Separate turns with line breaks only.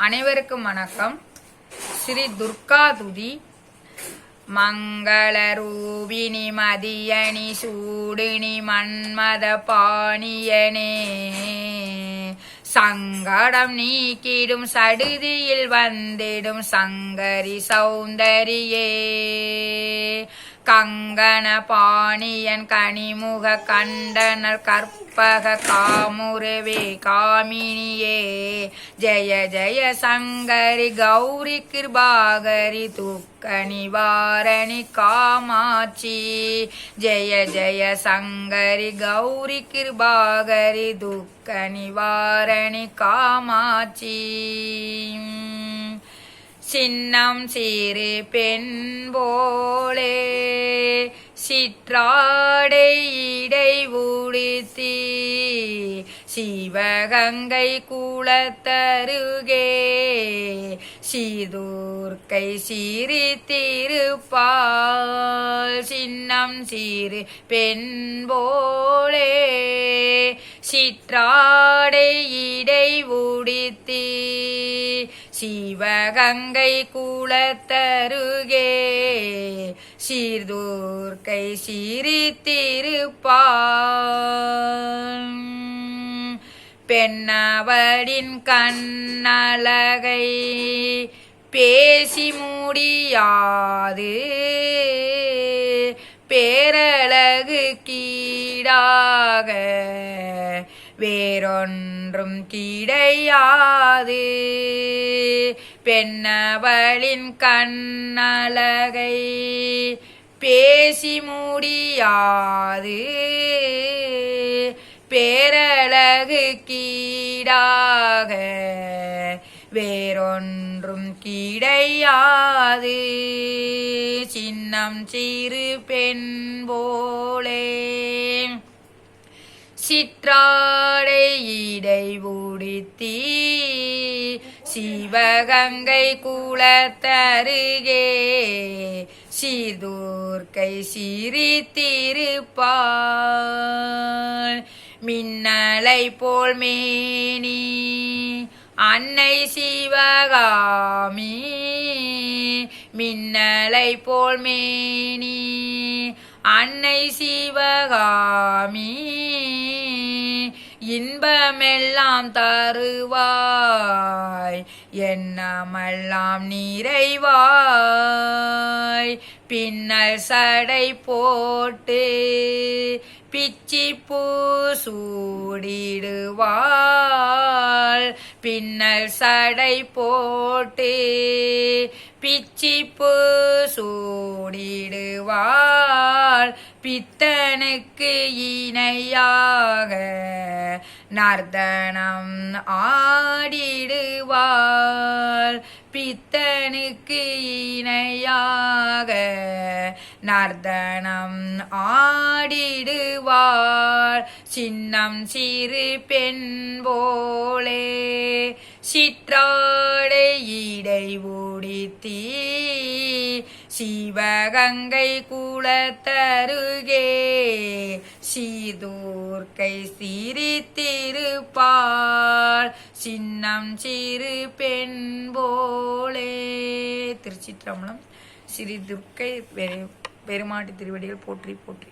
அனைவருக்கும் வணக்கம். ஸ்ரீ துர்கா துதி. மங்கள ரூபிணி மதியணி சூடினி மன்மத பாணியனே, சங்கடம் நீக்கிடும் சடுதியில் வந்திடும் சங்கரி சௌந்தரியே, கங்கண பாணியன் கனிமுக கண்டனர் கற்பக காமுருவே காமினியே, ஜெய ஜெய சங்கரி கௌரி கிருபாகரி துக்க நிவாரணி காமாட்சி, ஜெய ஜெய சங்கரி கௌரி கிருபாகரி துக்க நிவாரணி காமாட்சி. சின்னம் சீரு பெண் போலே சிற்றாடை இடை உடுத்தி, சிவகங்கை குளத்தருகே சீதுர்க்கை சிரித்திருப்பாள். சின்னம் சீரு பெண் போலே சிற்றாடை இடை உடுத்தி, சிவகங்கை குளத்தருகே சீர்துர்க்கை சிரித்திருப்பாள். பெண்ணவளின் கண்ணழகை பேசி முடியாது, பேரழகு கீடாக வேறொன்றும் கிடையாது. பெண்ணவளின் கண்ணழகை பேசி முடியாது, பேரழகு கீடாக வேறொன்றும் கிடையாது. சின்னம் சிறு பெண் போலே சிற்றாடை இடை உடுத்தி, சிவகங்கை குளத்தருகே சீர்துர்க்கை சிரித்திருப்பாள். மின்னலை போல் மேனி அன்னை சிவகாமி, மின்னலை போல் மேனி அன்னை சிவகாமி, இன்பமெல்லாம் தருவாய் எண்ணமெல்லாம் நிறைவாய். பின்னல் சடை போட்டு பிச்சிப்பூ சூடிடுவாள், பின்னல் சடை போட்டு பிச்சிப்பூ சூடிடுவாள். பித்தனுக்கு இணையாக நர்த்தனம் ஆடிடுவாள், பித்தனுக்கு இணையாக நர்த்தனம் ஆடிடுவாள். சின்னம் சிறு பெண் போலே சிற்றாடை இடை உடுத்தி, சிவகங்கை குளத்தருகே சீதுர்க்கை சிரித்திருப்பாள். சின்னம் சிறு பெண் போலே. திருச்சிற்றம்பலம். ஸ்ரீ துர்க்கை பெருமாட்டி திருவடிகள் போற்றி போற்றி.